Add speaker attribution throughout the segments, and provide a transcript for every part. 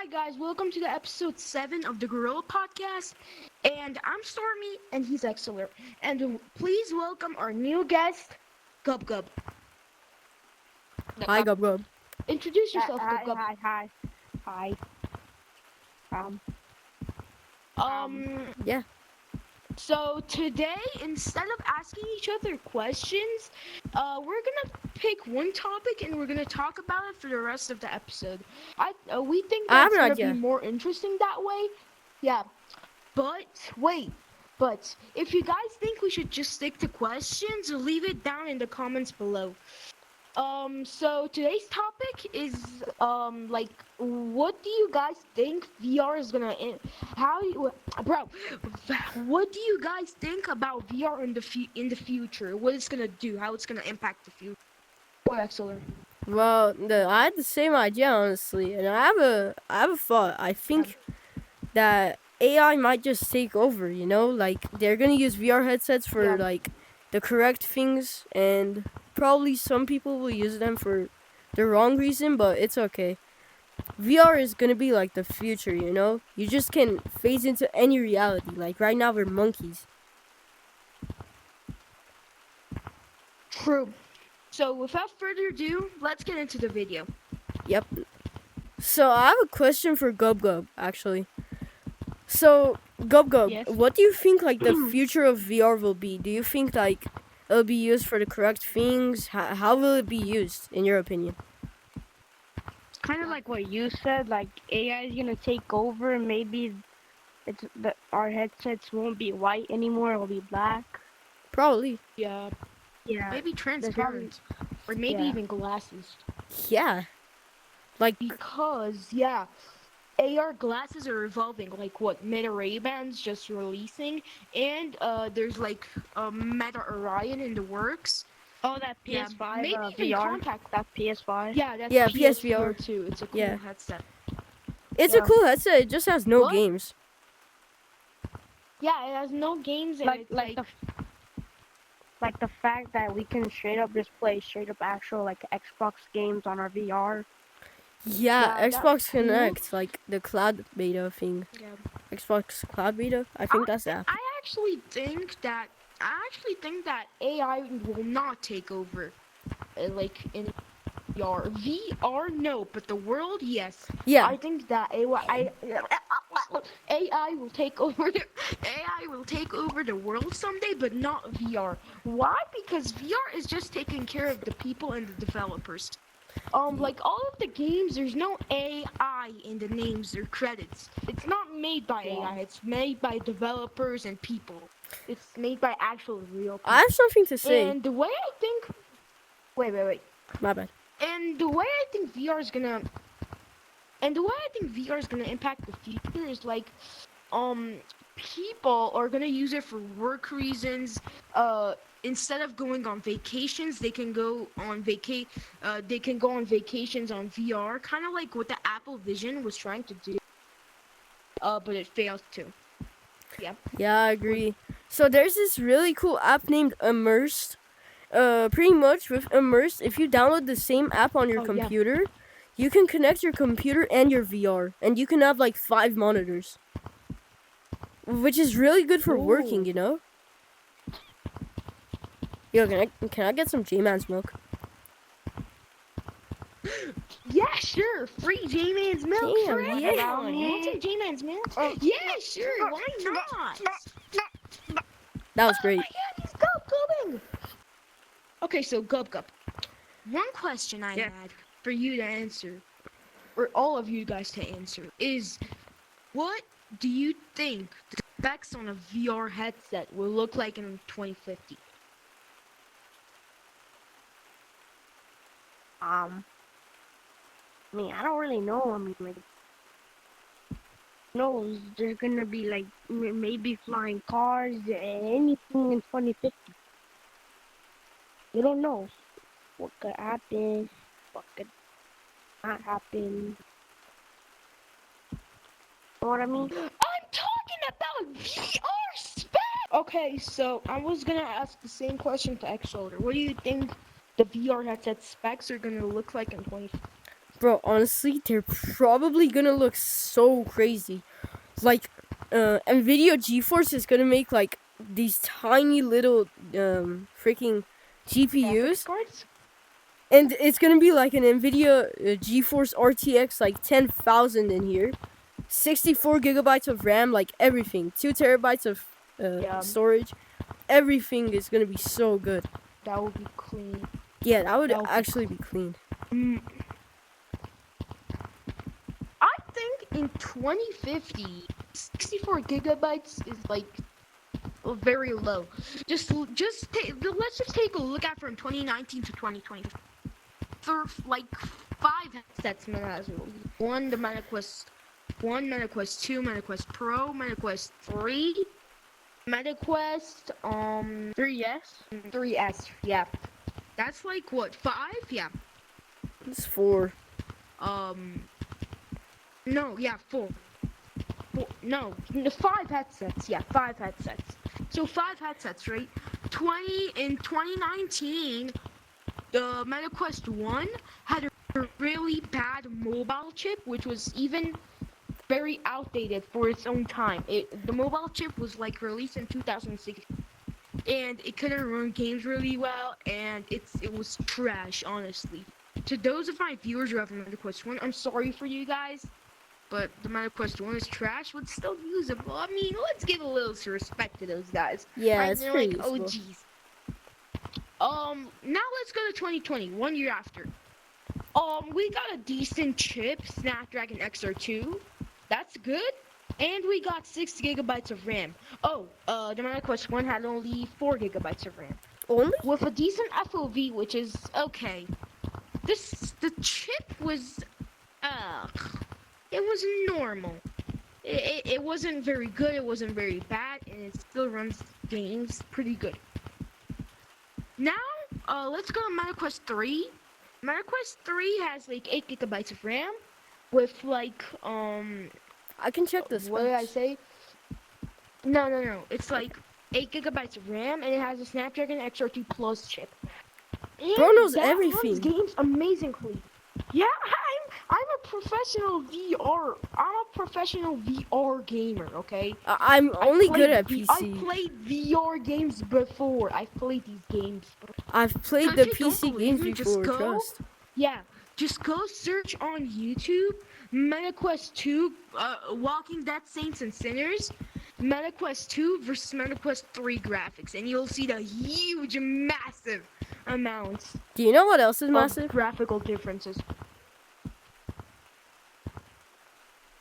Speaker 1: Hi guys, welcome to the episode 7 of the Gorilla Podcast. And I'm Stormy and he's Excellent. And please welcome our new guest, Gub Gub.
Speaker 2: Hi, Gub Gub.
Speaker 1: Introduce yourself,
Speaker 3: Hi,
Speaker 1: Gub Gub.
Speaker 3: hi. Um,
Speaker 2: Yeah.
Speaker 1: So today, instead of asking each other questions, we're gonna pick one topic and we're gonna talk about it for the rest of the episode. We think
Speaker 2: I have
Speaker 1: that's
Speaker 2: an
Speaker 1: gonna
Speaker 2: idea.
Speaker 1: be more interesting that way. Yeah, but wait. But if you guys think we should just stick to questions, leave it down in the comments below. So today's topic is like, what do you guys think VR is gonna what do you guys think about VR in the future? What it's gonna do? How it's gonna impact the future? What, Excellent?
Speaker 2: Well, I had the same idea honestly, and I have a thought. I think that AI might just take over. You know, like they're gonna use VR headsets for like the correct things, and probably some people will use them for the wrong reason, but it's okay. VR is gonna be like the future. You know, you just can phase into any reality. Like right now, we're monkeys.
Speaker 1: True. So without further ado, let's get into the video.
Speaker 2: Yep. So I have a question for Gub Gub, actually. So Gub Gub,
Speaker 1: Yes.
Speaker 2: what do you think like the future of VR will be? Do you think like it'll be used for the correct things? How will it be used, in your opinion?
Speaker 3: kind of like what you said. Like AI is gonna take over, and maybe our headsets won't be white anymore; it'll be black.
Speaker 2: Probably.
Speaker 1: Yeah.
Speaker 3: Yeah,
Speaker 1: Maybe transparent, or maybe
Speaker 3: yeah.
Speaker 1: even glasses.
Speaker 2: Yeah. Like
Speaker 1: Because AR glasses are evolving. Like what Meta Ray-Bans just releasing, and there's like Meta Orion in the works.
Speaker 3: Oh, that
Speaker 1: Yeah,
Speaker 3: PS5
Speaker 1: maybe even
Speaker 3: VR.
Speaker 1: contact.
Speaker 3: That PS5.
Speaker 1: Yeah, that's
Speaker 2: Yeah,
Speaker 1: PSVR
Speaker 2: PSVR
Speaker 1: too. It's a cool
Speaker 2: Yeah.
Speaker 1: headset.
Speaker 2: it's
Speaker 3: Yeah.
Speaker 2: a cool headset. It just has no
Speaker 1: What?
Speaker 2: games.
Speaker 1: Yeah, it has no games and it's
Speaker 3: Like the fact that we can straight up just play straight up actual like Xbox games on our VR.
Speaker 2: Yeah,
Speaker 1: Yeah, that's
Speaker 2: Xbox
Speaker 1: cool.
Speaker 2: Connect, like the cloud beta thing.
Speaker 1: Yeah.
Speaker 2: Xbox Cloud Beta. I think that's the app.
Speaker 1: I actually think that AI will not take over, like in VR. VR, no, but the world, yes.
Speaker 2: Yeah.
Speaker 1: I think that AI will take over. AI will take over the world someday, but not VR. Why? Because VR is just taking care of the people and the developers. Like all of the games, there's no AI in the names or credits. It's not made by AI. It's made by developers and people. It's made by actual real people.
Speaker 2: I have something to say.
Speaker 1: And the way I think, wait.
Speaker 2: My bad.
Speaker 1: And the way I think VR is gonna impact the future is like, people are gonna use it for work reasons. Instead of going on vacations, they can go on vacations on VR, kind of like what the Apple Vision was trying to do. But it failed to. Yeah.
Speaker 2: Yeah, I agree. So there's this really cool app named Immersed. Pretty much with Immersed, if you download the same app on your computer, you can connect your computer and your VR, and you can have like 5 monitors, which is really good for working, you know. Yo, can I get some J-Man's milk?
Speaker 1: Yeah, sure. Free J-Man's milk
Speaker 2: Damn,
Speaker 1: for
Speaker 2: yeah.
Speaker 1: everyone. You want some J-Man's milk? Yeah, sure. Why not?
Speaker 2: That was great.
Speaker 1: Oh my God, he's gubbing. Okay, so Gub. One question I had for you to answer, or all of you guys to answer, is what do you think the specs on a VR headset will look like in 2050?
Speaker 3: I mean, I don't really know. I mean, like, no, there's gonna be like maybe flying cars, anything in 2050. You don't know what could happen, what could not happen. You know what I mean?
Speaker 1: I'm talking about VR specs! Okay, so I was gonna ask the same question to X Shoulder. What do you think the VR headset specs are gonna look like in 2050?
Speaker 2: Bro, honestly, they're probably gonna look so crazy. Like, NVIDIA GeForce is gonna make like these tiny little freaking
Speaker 1: Graphics
Speaker 2: GPUs,
Speaker 1: cards?
Speaker 2: and it's gonna be like an NVIDIA GeForce RTX like 10,000 in here, 64 gigabytes of RAM, like everything, 2 terabytes of
Speaker 1: Yeah,
Speaker 2: storage. Everything is gonna be so good.
Speaker 1: that would be clean.
Speaker 2: Yeah, that would
Speaker 1: That would be
Speaker 2: actually be clean.
Speaker 1: Mm, I think in 2050, 64 gigabytes is like very low. Let's just take a look at from 2019 to 2020. For like 5 headsets, one the MetaQuest 1, MetaQuest 2, MetaQuest Pro, MetaQuest 3, MetaQuest
Speaker 3: 3S.
Speaker 1: 3S. Yeah, that's like what 5? Yeah.
Speaker 2: It's 4.
Speaker 1: No, yeah, 4. No, 5 headsets. Yeah, 5 headsets. So 5 headsets, right? 2019, the MetaQuest 1 had a really bad mobile chip, which was even very outdated for its own time. The mobile chip was like released in 2006, and it couldn't run games really well, and it was trash, honestly. To those of my viewers who have a MetaQuest 1, I'm sorry for you guys. But the MetaQuest 1 is trash, but still usable. I mean, let's give a little respect to those guys.
Speaker 2: Yeah,
Speaker 1: Right?
Speaker 2: it's
Speaker 1: They're
Speaker 2: pretty
Speaker 1: like
Speaker 2: useful.
Speaker 1: OGs. Now let's go to 2020, 1 year after. We got a decent chip, Snapdragon XR2. That's good. And we got 6 gigabytes of RAM. Oh, the MetaQuest 1 had only 4 gigabytes of RAM.
Speaker 2: Only?
Speaker 1: With a decent FOV, which is okay. The chip was, it was normal. It wasn't very good, it wasn't very bad, and it still runs games pretty good. Now, let's go to MetaQuest 3. MetaQuest 3 has like 8 gigabytes of RAM with like,
Speaker 2: I can check this.
Speaker 1: what did I say? No. It's like 8 gigabytes of RAM, and it has a Snapdragon XR2 Plus chip. And
Speaker 2: Bro knows
Speaker 1: that
Speaker 2: everything.
Speaker 1: runs games amazingly. Yeah, I'm a professional VR. I'm a professional VR gamer. Okay.
Speaker 2: I'm only good at
Speaker 1: I
Speaker 2: PC.
Speaker 1: played VR games before. I've played these games.
Speaker 2: I've played
Speaker 1: So
Speaker 2: the
Speaker 1: if you don't
Speaker 2: PC
Speaker 1: believe
Speaker 2: games
Speaker 1: me, just
Speaker 2: before,
Speaker 1: go.
Speaker 2: trust.
Speaker 1: Yeah, just go search on YouTube MetaQuest 2, Walking Dead Saints and Sinners, MetaQuest 2 versus MetaQuest 3 graphics, and you'll see the huge, massive amounts
Speaker 2: Do you know what else is
Speaker 1: of
Speaker 2: massive?
Speaker 1: graphical differences.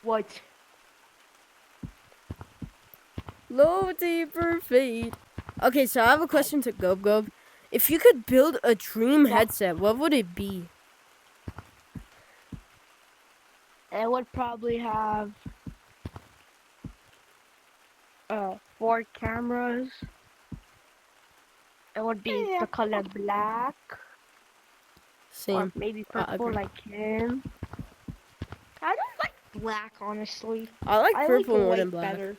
Speaker 1: What?
Speaker 2: Low deeper fade. Okay, so I have a question to Gob. If you could build a dream headset, what would it be?
Speaker 3: It would probably have 4 cameras. It would be the color black, or
Speaker 2: Same.
Speaker 3: maybe
Speaker 2: I
Speaker 3: purple
Speaker 2: agree.
Speaker 3: like him.
Speaker 1: I don't like black, honestly.
Speaker 2: I like purple more
Speaker 1: white
Speaker 2: than black.
Speaker 1: better.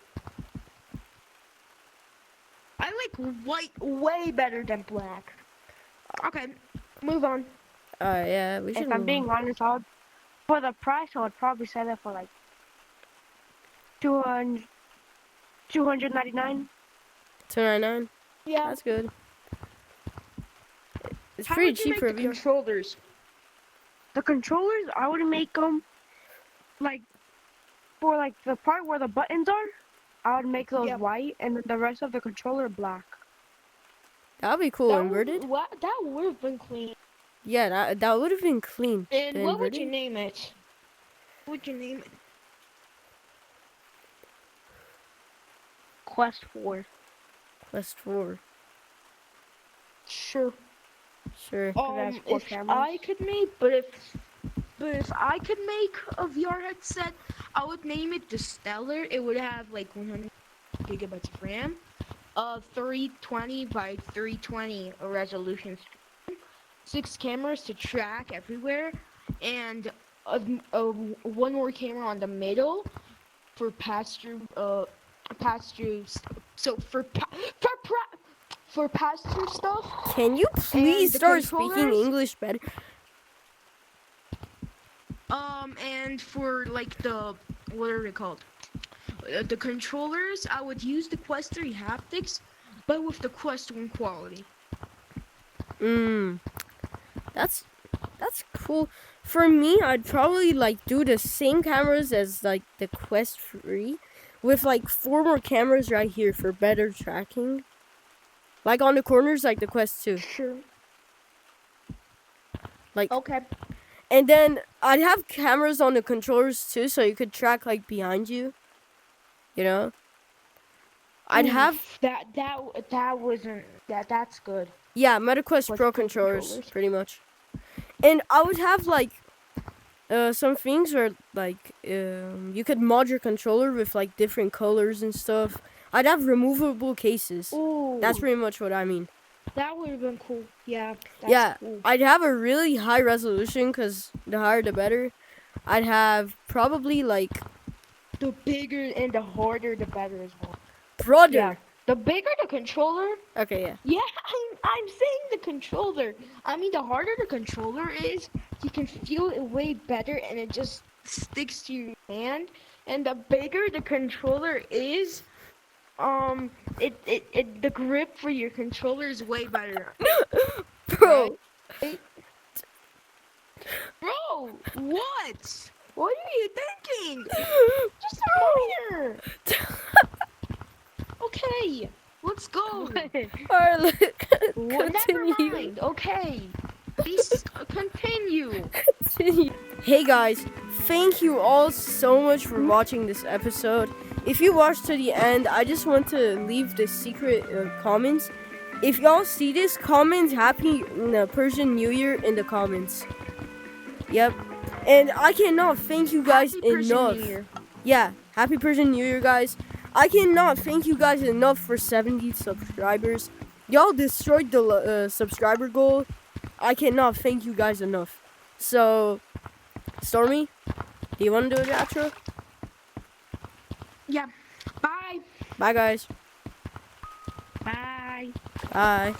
Speaker 1: I like white way better than black. Okay, move on.
Speaker 2: Yeah, we should.
Speaker 3: If I'm
Speaker 2: move
Speaker 3: being
Speaker 2: on.
Speaker 3: honest, for the price, I would probably sell it for like 299.
Speaker 2: 299.
Speaker 1: Yeah.
Speaker 2: That's good. It's
Speaker 1: How
Speaker 2: pretty
Speaker 1: would you
Speaker 2: cheap
Speaker 1: make
Speaker 2: for
Speaker 1: the
Speaker 2: VR.
Speaker 1: controllers?
Speaker 3: The controllers, I would make them like for like the part where the buttons are. I would make those white, and then the rest of the controller black.
Speaker 2: That'd be cool. Inverted.
Speaker 1: That would have been clean.
Speaker 2: Yeah, that would have been clean.
Speaker 1: And
Speaker 2: The
Speaker 1: what would you
Speaker 2: inverted?
Speaker 1: name it? What would you name it?
Speaker 3: Quest 4.
Speaker 2: Quest 4.
Speaker 1: Sure.
Speaker 2: Sure.
Speaker 3: has 4
Speaker 1: If
Speaker 3: cameras.
Speaker 1: I could make, but if I could make a VR headset, I would name it the Stellar. It would have like 100 gigabytes of RAM, 320 by 320 resolution, 6 cameras to track everywhere, and one more camera on the middle for pass-through. So for pass-through stuff.
Speaker 2: Can you please
Speaker 1: the
Speaker 2: start speaking
Speaker 1: controllers?
Speaker 2: English better?
Speaker 1: And for like the what are they called? The controllers, I would use the Quest 3 haptics, but with the Quest 1 quality.
Speaker 2: Mm, that's that's cool. For me, I'd probably like do the same cameras as like the Quest 3 with like 4 more cameras right here for better tracking. Like on the corners like the Quest 2.
Speaker 1: Sure.
Speaker 2: Like
Speaker 1: Okay.
Speaker 2: and then I'd have cameras on the controllers too so you could track like behind you. You know? I'd have
Speaker 1: Oof, that's good.
Speaker 2: yeah, MetaQuest
Speaker 1: Quest
Speaker 2: Pro
Speaker 1: Pro
Speaker 2: controllers pretty much. And I would have like some things where like you could mod your controller with like different colors and stuff. I'd have removable cases.
Speaker 1: Ooh,
Speaker 2: That's pretty much what I mean.
Speaker 1: that would have been cool. Yeah. That's
Speaker 2: Yeah,
Speaker 1: cool.
Speaker 2: I'd have a really high resolution because the higher the better. I'd have probably like
Speaker 1: The bigger and the harder, the better as well.
Speaker 2: brother.
Speaker 1: Yeah. The bigger the controller.
Speaker 2: Okay, yeah.
Speaker 1: Yeah, I'm saying the controller. I mean, the harder the controller is, you can feel it way better, and it just sticks to your hand. And the bigger the controller is, the grip for your controller is way better.
Speaker 2: Bro,
Speaker 1: Right? Bro, what? What are you thinking? Just a minor. Okay, let's go.
Speaker 2: alright,
Speaker 1: Well, never
Speaker 2: continue.
Speaker 1: mind. Okay. Continue.
Speaker 2: Hey guys, thank you all so much for watching this episode. If you watched to the end, I just want to leave the secret comments. If y'all see this, comment Happy Persian New Year in the comments. Yep. And I cannot thank you guys
Speaker 1: Happy Persian
Speaker 2: enough.
Speaker 1: New Year.
Speaker 2: Yeah, Happy Persian New Year, guys. I cannot thank you guys enough for 70 subscribers. Y'all destroyed the subscriber goal. I cannot thank you guys enough. So, Stormy, do you want to do the outro?
Speaker 1: Yeah. Bye.
Speaker 2: Bye, guys.
Speaker 3: Bye.
Speaker 2: Bye.